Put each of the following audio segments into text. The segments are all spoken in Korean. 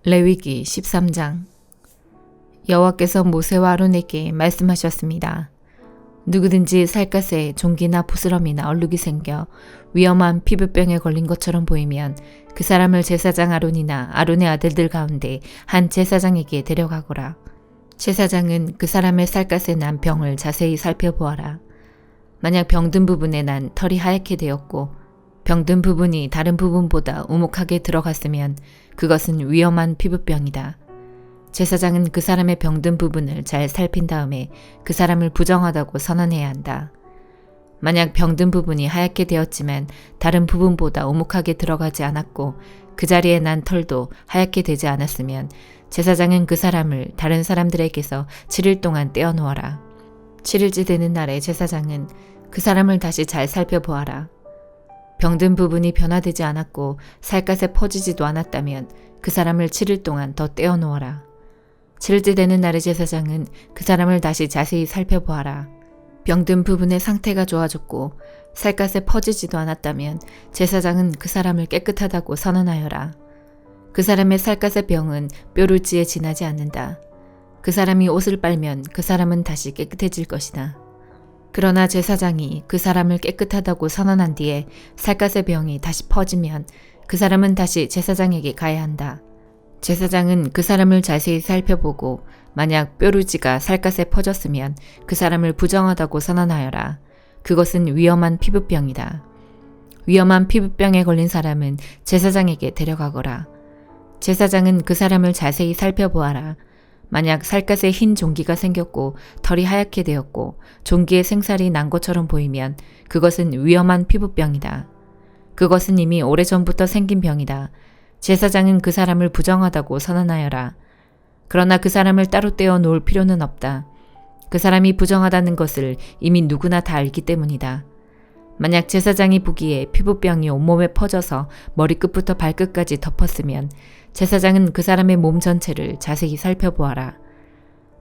레위기 13장. 여호와께서 모세와 아론에게 말씀하셨습니다. 누구든지 살갗에 종기나 부스럼이나 얼룩이 생겨 위험한 피부병에 걸린 것처럼 보이면 그 사람을 제사장 아론이나 아론의 아들들 가운데 한 제사장에게 데려가거라. 제사장은 그 사람의 살갗에 난 병을 자세히 살펴보아라. 만약 병든 부분에 난 털이 하얗게 되었고 병든 부분이 다른 부분보다 오목하게 들어갔으면 그것은 위험한 피부병이다. 제사장은 그 사람의 병든 부분을 잘 살핀 다음에 그 사람을 부정하다고 선언해야 한다. 만약 병든 부분이 하얗게 되었지만 다른 부분보다 오목하게 들어가지 않았고 그 자리에 난 털도 하얗게 되지 않았으면 제사장은 그 사람을 다른 사람들에게서 7일 동안 떼어놓아라. 7일째 되는 날에 제사장은 그 사람을 다시 잘 살펴보아라. 병든 부분이 변화되지 않았고 살갗에 퍼지지도 않았다면 그 사람을 7일 동안 더 떼어놓아라. 7일째 되는 날의 제사장은 그 사람을 다시 자세히 살펴보아라. 병든 부분의 상태가 좋아졌고 살갗에 퍼지지도 않았다면 제사장은 그 사람을 깨끗하다고 선언하여라. 그 사람의 살갗의 병은 뾰루지에 지나지 않는다. 그 사람이 옷을 빨면 그 사람은 다시 깨끗해질 것이다. 그러나 제사장이 그 사람을 깨끗하다고 선언한 뒤에 살갗의 병이 다시 퍼지면 그 사람은 다시 제사장에게 가야 한다. 제사장은 그 사람을 자세히 살펴보고 만약 뾰루지가 살갗에 퍼졌으면 그 사람을 부정하다고 선언하여라. 그것은 위험한 피부병이다. 위험한 피부병에 걸린 사람은 제사장에게 데려가거라. 제사장은 그 사람을 자세히 살펴보아라. 만약 살갗에 흰 종기가 생겼고 털이 하얗게 되었고 종기에 생살이 난 것처럼 보이면 그것은 위험한 피부병이다. 그것은 이미 오래전부터 생긴 병이다. 제사장은 그 사람을 부정하다고 선언하여라. 그러나 그 사람을 따로 떼어 놓을 필요는 없다. 그 사람이 부정하다는 것을 이미 누구나 다 알기 때문이다. 만약 제사장이 보기에 피부병이 온몸에 퍼져서 머리끝부터 발끝까지 덮었으면 제사장은 그 사람의 몸 전체를 자세히 살펴보아라.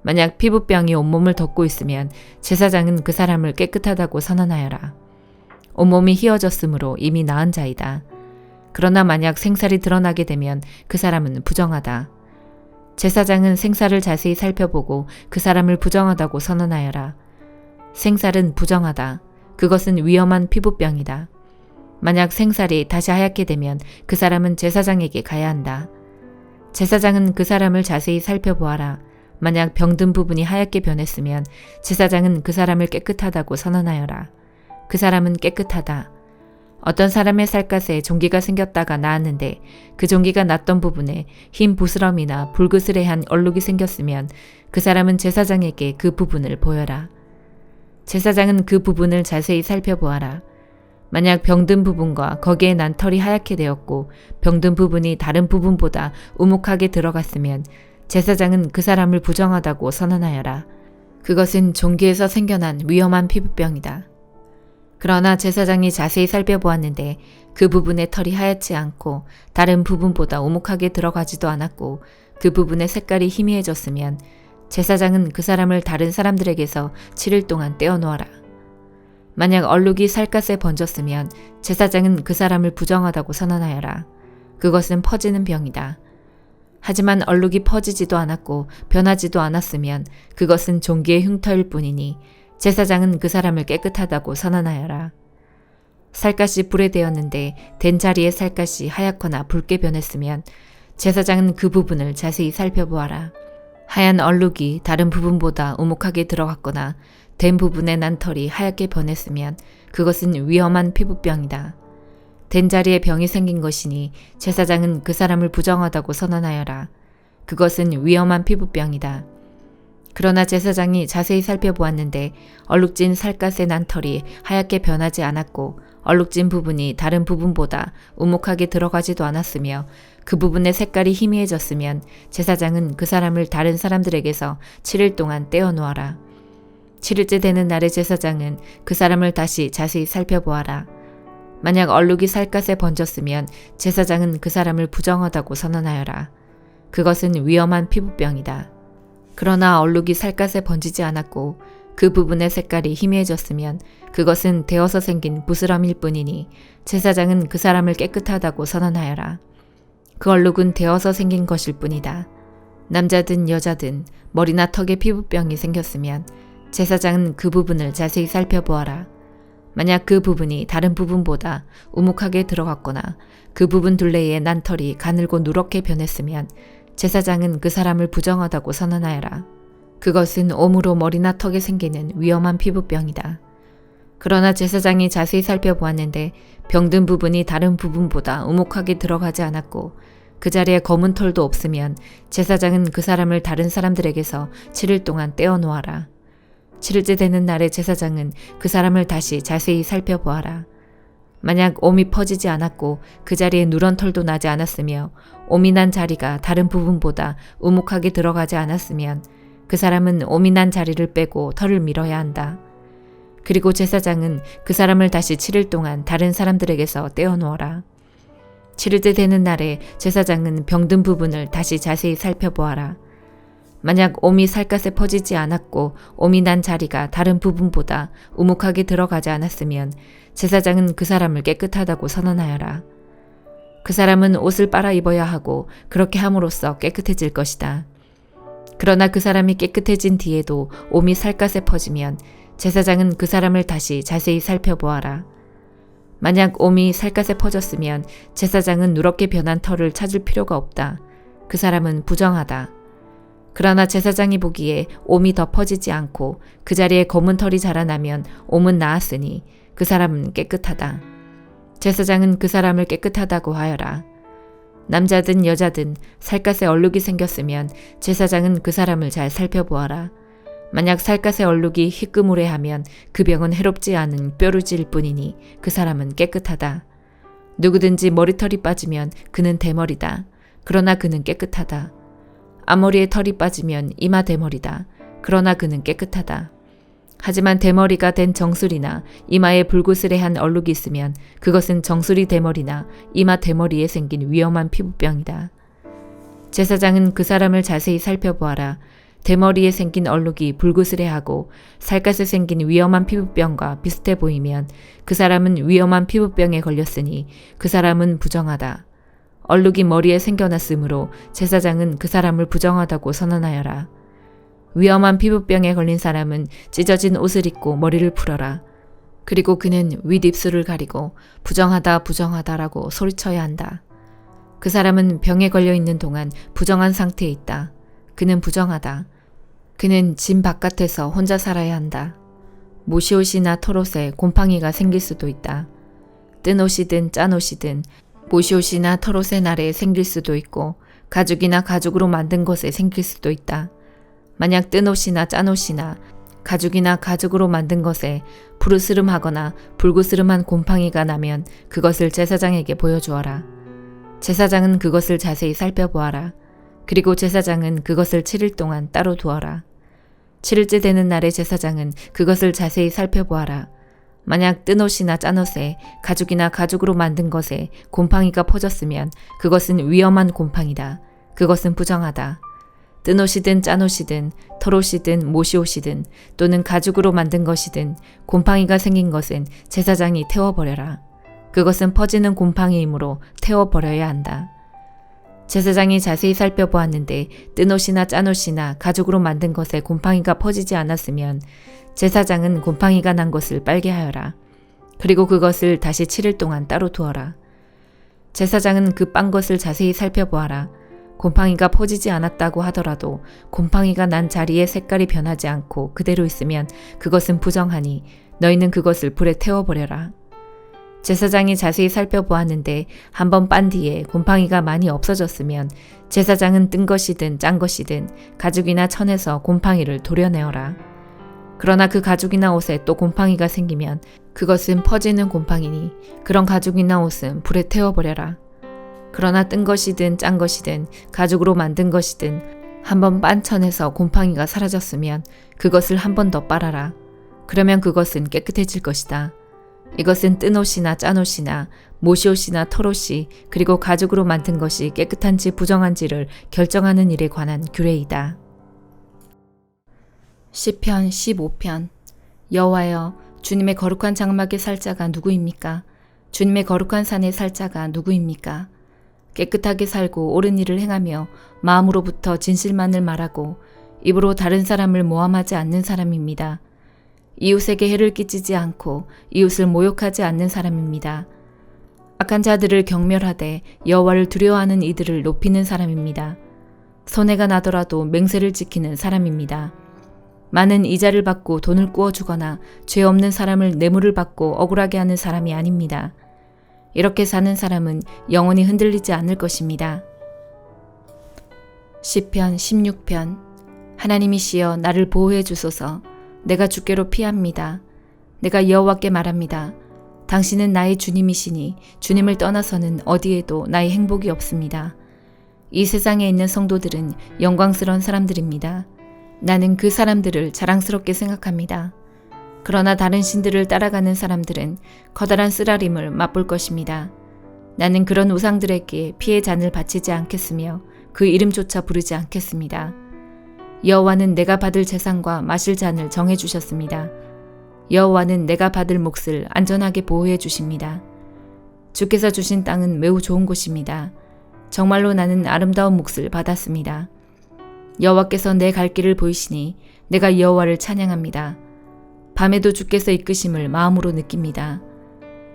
만약 피부병이 온몸을 덮고 있으면 제사장은 그 사람을 깨끗하다고 선언하여라. 온몸이 휘어졌으므로 이미 나은 자이다. 그러나 만약 생살이 드러나게 되면 그 사람은 부정하다. 제사장은 생살을 자세히 살펴보고 그 사람을 부정하다고 선언하여라. 생살은 부정하다. 그것은 위험한 피부병이다. 만약 생살이 다시 하얗게 되면 그 사람은 제사장에게 가야 한다. 제사장은 그 사람을 자세히 살펴보아라. 만약 병든 부분이 하얗게 변했으면 제사장은 그 사람을 깨끗하다고 선언하여라. 그 사람은 깨끗하다. 어떤 사람의 살갗에 종기가 생겼다가 나았는데 그 종기가 났던 부분에 흰 부스럼이나 불그스레한 얼룩이 생겼으면 그 사람은 제사장에게 그 부분을 보여라. 제사장은 그 부분을 자세히 살펴보아라. 만약 병든 부분과 거기에 난 털이 하얗게 되었고 병든 부분이 다른 부분보다 우묵하게 들어갔으면 제사장은 그 사람을 부정하다고 선언하여라. 그것은 종기에서 생겨난 위험한 피부병이다. 그러나 제사장이 자세히 살펴보았는데 그 부분에 털이 하얗지 않고 다른 부분보다 우묵하게 들어가지도 않았고 그 부분의 색깔이 희미해졌으면 제사장은 그 사람을 다른 사람들에게서 7일 동안 떼어놓아라. 만약 얼룩이 살갗에 번졌으면 제사장은 그 사람을 부정하다고 선언하여라. 그것은 퍼지는 병이다. 하지만 얼룩이 퍼지지도 않았고 변하지도 않았으면 그것은 종기의 흉터일 뿐이니 제사장은 그 사람을 깨끗하다고 선언하여라. 살갗이 불에 대었는데 된 자리의 살갗이 하얗거나 붉게 변했으면 제사장은 그 부분을 자세히 살펴보아라. 하얀 얼룩이 다른 부분보다 우묵하게 들어갔거나 된 부분에 난 털이 하얗게 변했으면 그것은 위험한 피부병이다. 된 자리에 병이 생긴 것이니 제사장은 그 사람을 부정하다고 선언하여라. 그것은 위험한 피부병이다. 그러나 제사장이 자세히 살펴보았는데 얼룩진 살갗에 난 털이 하얗게 변하지 않았고 얼룩진 부분이 다른 부분보다 우묵하게 들어가지도 않았으며 그 부분의 색깔이 희미해졌으면 제사장은 그 사람을 다른 사람들에게서 7일 동안 떼어놓아라. 7일째 되는 날의 제사장은 그 사람을 다시 자세히 살펴보아라. 만약 얼룩이 살갗에 번졌으면 제사장은 그 사람을 부정하다고 선언하여라. 그것은 위험한 피부병이다. 그러나 얼룩이 살갗에 번지지 않았고 그 부분의 색깔이 희미해졌으면 그것은 데어서 생긴 부스럼일 뿐이니 제사장은 그 사람을 깨끗하다고 선언하여라. 그 얼룩은 데어서 생긴 것일 뿐이다. 남자든 여자든 머리나 턱에 피부병이 생겼으면 제사장은 그 부분을 자세히 살펴보아라. 만약 그 부분이 다른 부분보다 우묵하게 들어갔거나 그 부분 둘레에 난 털이 가늘고 누렇게 변했으면 제사장은 그 사람을 부정하다고 선언하여라. 그것은 옴으로 머리나 턱에 생기는 위험한 피부병이다. 그러나 제사장이 자세히 살펴보았는데 병든 부분이 다른 부분보다 우묵하게 들어가지 않았고 그 자리에 검은 털도 없으면 제사장은 그 사람을 다른 사람들에게서 7일 동안 떼어놓아라. 7일째 되는 날에 제사장은 그 사람을 다시 자세히 살펴보아라. 만약 옴이 퍼지지 않았고 그 자리에 누런 털도 나지 않았으며 옴이 난 자리가 다른 부분보다 우묵하게 들어가지 않았으면 그 사람은 옴이 난 자리를 빼고 털을 밀어야 한다. 그리고 제사장은 그 사람을 다시 7일 동안 다른 사람들에게서 떼어놓아라. 7일째 되는 날에 제사장은 병든 부분을 다시 자세히 살펴보아라. 만약 옴이 살갗에 퍼지지 않았고 옴이 난 자리가 다른 부분보다 우묵하게 들어가지 않았으면 제사장은 그 사람을 깨끗하다고 선언하여라. 그 사람은 옷을 빨아 입어야 하고 그렇게 함으로써 깨끗해질 것이다. 그러나 그 사람이 깨끗해진 뒤에도 옴이 살갗에 퍼지면 제사장은 그 사람을 다시 자세히 살펴보아라. 만약 옴이 살갗에 퍼졌으면 제사장은 누렇게 변한 털을 찾을 필요가 없다. 그 사람은 부정하다. 그러나 제사장이 보기에 옴이 더 퍼지지 않고 그 자리에 검은 털이 자라나면 옴은 나았으니 그 사람은 깨끗하다. 제사장은 그 사람을 깨끗하다고 하여라. 남자든 여자든 살갗에 얼룩이 생겼으면 제사장은 그 사람을 잘 살펴보아라. 만약 살갗에 얼룩이 희끄무레하면 그 병은 해롭지 않은 뾰루지일 뿐이니 그 사람은 깨끗하다. 누구든지 머리털이 빠지면 그는 대머리다. 그러나 그는 깨끗하다. 앞머리에 털이 빠지면 이마 대머리다. 그러나 그는 깨끗하다. 하지만 대머리가 된 정수리나 이마에 불구스레한 얼룩이 있으면 그것은 정수리 대머리나 이마 대머리에 생긴 위험한 피부병이다. 제사장은 그 사람을 자세히 살펴보아라. 대머리에 생긴 얼룩이 불구스레하고 살갗에 생긴 위험한 피부병과 비슷해 보이면 그 사람은 위험한 피부병에 걸렸으니 그 사람은 부정하다. 얼룩이 머리에 생겨났으므로 제사장은 그 사람을 부정하다고 선언하여라. 위험한 피부병에 걸린 사람은 찢어진 옷을 입고 머리를 풀어라. 그리고 그는 윗입술을 가리고 부정하다 부정하다라고 소리쳐야 한다. 그 사람은 병에 걸려 있는 동안 부정한 상태에 있다. 그는 부정하다. 그는 집 바깥에서 혼자 살아야 한다. 모시옷이나 털옷에 곰팡이가 생길 수도 있다. 뜬 옷이든 짠 옷이든 모시옷이나 털옷의 날에 생길 수도 있고 가죽이나 가죽으로 만든 것에 생길 수도 있다. 만약 뜬 옷이나 짠 옷이나 가죽이나 가죽으로 만든 것에 부르스름하거나 불구스름한 곰팡이가 나면 그것을 제사장에게 보여주어라. 제사장은 그것을 자세히 살펴보아라. 그리고 제사장은 그것을 7일 동안 따로 두어라. 7일째 되는 날에 제사장은 그것을 자세히 살펴보아라. 만약 뜬 옷이나 짠 옷에 가죽이나 가죽으로 만든 것에 곰팡이가 퍼졌으면 그것은 위험한 곰팡이다. 그것은 부정하다. 뜬 옷이든 짠 옷이든 털옷이든 모시옷이든 또는 가죽으로 만든 것이든 곰팡이가 생긴 것은 제사장이 태워버려라. 그것은 퍼지는 곰팡이이므로 태워버려야 한다. 제사장이 자세히 살펴보았는데 뜬 옷이나 짠 옷이나 가죽으로 만든 것에 곰팡이가 퍼지지 않았으면 제사장은 곰팡이가 난 것을 빨게 하여라. 그리고 그것을 다시 7일 동안 따로 두어라. 제사장은 그 빤 것을 자세히 살펴보아라. 곰팡이가 퍼지지 않았다고 하더라도 곰팡이가 난 자리의 색깔이 변하지 않고 그대로 있으면 그것은 부정하니 너희는 그것을 불에 태워버려라. 제사장이 자세히 살펴보았는데 한번 빤 뒤에 곰팡이가 많이 없어졌으면 제사장은 뜬 것이든 짠 것이든 가죽이나 천에서 곰팡이를 도려내어라. 그러나 그 가죽이나 옷에 또 곰팡이가 생기면 그것은 퍼지는 곰팡이니 그런 가죽이나 옷은 불에 태워버려라. 그러나 뜬 것이든 짠 것이든 가죽으로 만든 것이든 한번 빤 천에서 곰팡이가 사라졌으면 그것을 한 번 더 빨아라. 그러면 그것은 깨끗해질 것이다. 이것은 뜬 옷이나 짠 옷이나 모시옷이나 털옷이 그리고 가죽으로 만든 것이 깨끗한지 부정한지를 결정하는 일에 관한 규례이다. 시편 15편. 여호와여, 주님의 거룩한 장막에 살 자가 누구입니까? 주님의 거룩한 산에 살 자가 누구입니까? 깨끗하게 살고 옳은 일을 행하며 마음으로부터 진실만을 말하고 입으로 다른 사람을 모함하지 않는 사람입니다. 이웃에게 해를 끼치지 않고 이웃을 모욕하지 않는 사람입니다. 악한 자들을 경멸하되 여호와를 두려워하는 이들을 높이는 사람입니다. 손해가 나더라도 맹세를 지키는 사람입니다. 많은 이자를 받고 돈을 꾸어주거나 죄 없는 사람을 뇌물을 받고 억울하게 하는 사람이 아닙니다. 이렇게 사는 사람은 영원히 흔들리지 않을 것입니다. 시편 16편. 하나님이시여 나를 보호해 주소서. 내가 주께로 피합니다. 내가 여호와께 말합니다. 당신은 나의 주님이시니 주님을 떠나서는 어디에도 나의 행복이 없습니다. 이 세상에 있는 성도들은 영광스러운 사람들입니다. 나는 그 사람들을 자랑스럽게 생각합니다. 그러나 다른 신들을 따라가는 사람들은 커다란 쓰라림을 맛볼 것입니다. 나는 그런 우상들에게 피의 잔을 바치지 않겠으며 그 이름조차 부르지 않겠습니다. 여호와는 내가 받을 재산과 마실 잔을 정해 주셨습니다. 여호와는 내가 받을 몫을 안전하게 보호해 주십니다. 주께서 주신 땅은 매우 좋은 곳입니다. 정말로 나는 아름다운 몫을 받았습니다. 여호와께서 내 갈 길을 보이시니 내가 여호와를 찬양합니다. 밤에도 주께서 이끄심을 마음으로 느낍니다.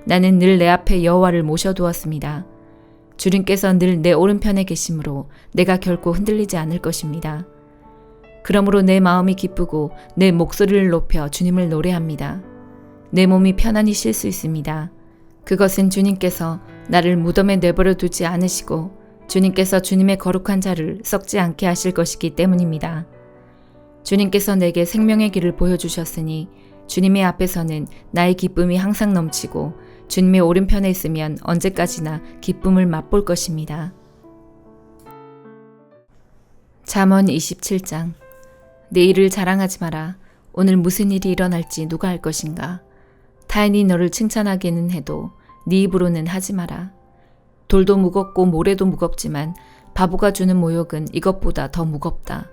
나는 늘 내 앞에 여호와를 모셔두었습니다. 주님께서 늘 내 오른편에 계심으로 내가 결코 흔들리지 않을 것입니다. 그러므로 내 마음이 기쁘고 내 목소리를 높여 주님을 노래합니다. 내 몸이 편안히 쉴 수 있습니다. 그것은 주님께서 나를 무덤에 내버려 두지 않으시고 주님께서 주님의 거룩한 자를 썩지 않게 하실 것이기 때문입니다. 주님께서 내게 생명의 길을 보여주셨으니 주님의 앞에서는 나의 기쁨이 항상 넘치고 주님의 오른편에 있으면 언제까지나 기쁨을 맛볼 것입니다. 잠언 27장. 내 일을 자랑하지 마라. 오늘 무슨 일이 일어날지 누가 알 것인가. 타인이 너를 칭찬하기는 해도 네 입으로는 하지 마라. 돌도 무겁고 모래도 무겁지만 바보가 주는 모욕은 이것보다 더 무겁다.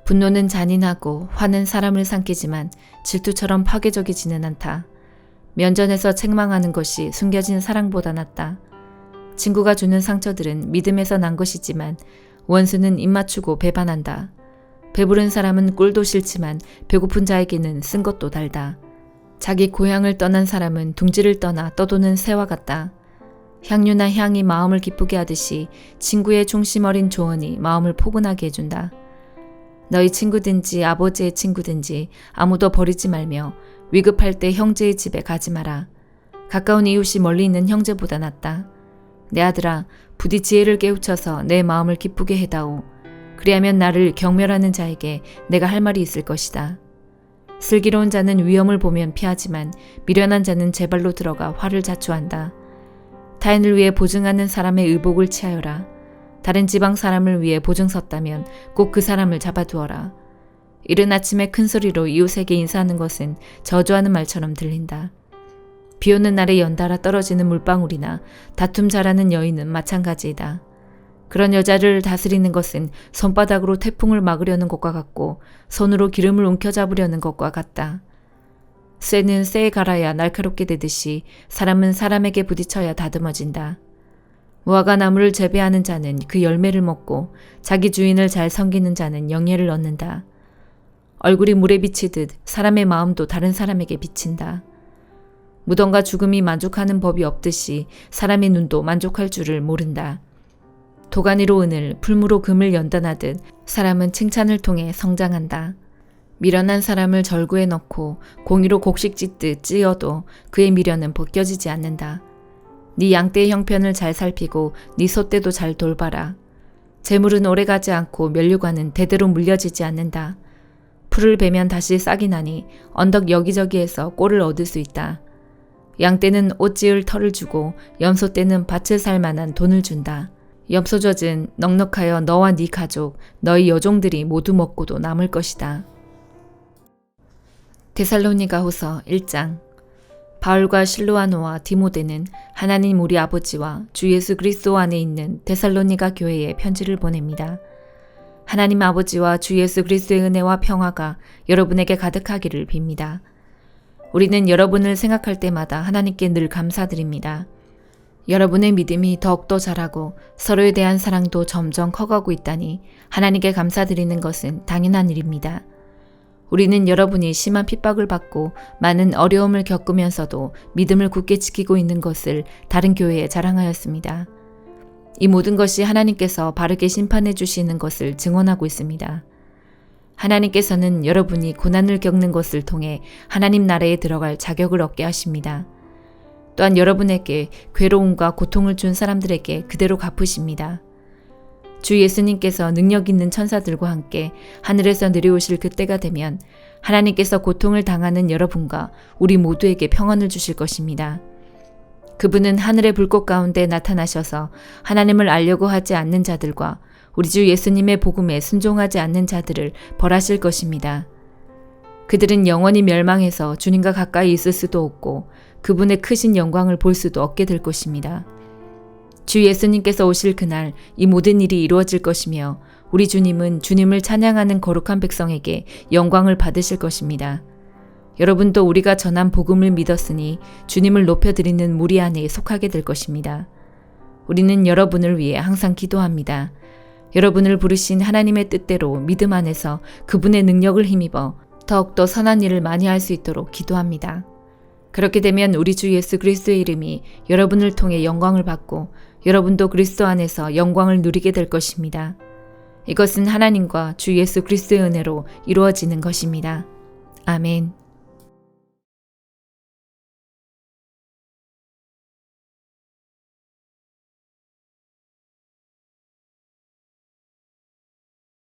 분노는 잔인하고 화는 사람을 삼키지만 질투처럼 파괴적이지는 않다. 면전에서 책망하는 것이 숨겨진 사랑보다 낫다. 친구가 주는 상처들은 믿음에서 난 것이지만 원수는 입맞추고 배반한다. 배부른 사람은 꿀도 싫지만 배고픈 자에게는 쓴 것도 달다. 자기 고향을 떠난 사람은 둥지를 떠나 떠도는 새와 같다. 향유나 향이 마음을 기쁘게 하듯이 친구의 중심 어린 조언이 마음을 포근하게 해준다. 너희 친구든지 아버지의 친구든지 아무도 버리지 말며 위급할 때 형제의 집에 가지 마라. 가까운 이웃이 멀리 있는 형제보다 낫다. 내 아들아, 부디 지혜를 깨우쳐서 내 마음을 기쁘게 해다오. 그리하면 나를 경멸하는 자에게 내가 할 말이 있을 것이다. 슬기로운 자는 위험을 보면 피하지만 미련한 자는 제 발로 들어가 화를 자초한다. 타인을 위해 보증하는 사람의 의복을 취하여라. 다른 지방 사람을 위해 보증 섰다면 꼭 그 사람을 잡아두어라. 이른 아침에 큰 소리로 이웃에게 인사하는 것은 저주하는 말처럼 들린다. 비 오는 날에 연달아 떨어지는 물방울이나 다툼 잘하는 여인은 마찬가지이다. 그런 여자를 다스리는 것은 손바닥으로 태풍을 막으려는 것과 같고 손으로 기름을 움켜잡으려는 것과 같다. 쇠는 쇠에 갈아야 날카롭게 되듯이 사람은 사람에게 부딪혀야 다듬어진다. 무화과 나무를 재배하는 자는 그 열매를 먹고 자기 주인을 잘 섬기는 자는 영예를 얻는다. 얼굴이 물에 비치듯 사람의 마음도 다른 사람에게 비친다. 무덤과 죽음이 만족하는 법이 없듯이 사람의 눈도 만족할 줄을 모른다. 도가니로 은을, 풀무로 금을 연단하듯 사람은 칭찬을 통해 성장한다. 미련한 사람을 절구에 넣고 공이로 곡식 찢듯 찧어도 그의 미련은 벗겨지지 않는다. 네 양떼의 형편을 잘 살피고 네 소떼도 잘 돌봐라. 재물은 오래가지 않고 면류관은 대대로 물려지지 않는다. 풀을 베면 다시 싹이 나니 언덕 여기저기에서 꼴을 얻을 수 있다. 양떼는 옷 지을 털을 주고 염소떼는 밭을 살 만한 돈을 준다. 염소젖은 넉넉하여 너와 네 가족, 너희 여종들이 모두 먹고도 남을 것이다. 데살로니가후서 1장. 바울과 실로아노와 디모데는 하나님 우리 아버지와 주 예수 그리스도 안에 있는 데살로니가 교회에 편지를 보냅니다. 하나님 아버지와 주 예수 그리스도의 은혜와 평화가 여러분에게 가득하기를 빕니다. 우리는 여러분을 생각할 때마다 하나님께 늘 감사드립니다. 여러분의 믿음이 더욱더 자라고 서로에 대한 사랑도 점점 커가고 있다니 하나님께 감사드리는 것은 당연한 일입니다. 우리는 여러분이 심한 핍박을 받고 많은 어려움을 겪으면서도 믿음을 굳게 지키고 있는 것을 다른 교회에 자랑하였습니다. 이 모든 것이 하나님께서 바르게 심판해 주시는 것을 증언하고 있습니다. 하나님께서는 여러분이 고난을 겪는 것을 통해 하나님 나라에 들어갈 자격을 얻게 하십니다. 또한 여러분에게 괴로움과 고통을 준 사람들에게 그대로 갚으십니다. 주 예수님께서 능력 있는 천사들과 함께 하늘에서 내려오실 그때가 되면 하나님께서 고통을 당하는 여러분과 우리 모두에게 평안을 주실 것입니다. 그분은 하늘의 불꽃 가운데 나타나셔서 하나님을 알려고 하지 않는 자들과 우리 주 예수님의 복음에 순종하지 않는 자들을 벌하실 것입니다. 그들은 영원히 멸망해서 주님과 가까이 있을 수도 없고 그분의 크신 영광을 볼 수도 없게 될 것입니다. 주 예수님께서 오실 그날 이 모든 일이 이루어질 것이며 우리 주님은 주님을 찬양하는 거룩한 백성에게 영광을 받으실 것입니다. 여러분도 우리가 전한 복음을 믿었으니 주님을 높여드리는 무리 안에 속하게 될 것입니다. 우리는 여러분을 위해 항상 기도합니다. 여러분을 부르신 하나님의 뜻대로 믿음 안에서 그분의 능력을 힘입어 더욱더 선한 일을 많이 할 수 있도록 기도합니다. 그렇게 되면 우리 주 예수 그리스도의 이름이 여러분을 통해 영광을 받고 여러분도 그리스도 안에서 영광을 누리게 될 것입니다. 이것은 하나님과 주 예수 그리스도의 은혜로 이루어지는 것입니다. 아멘.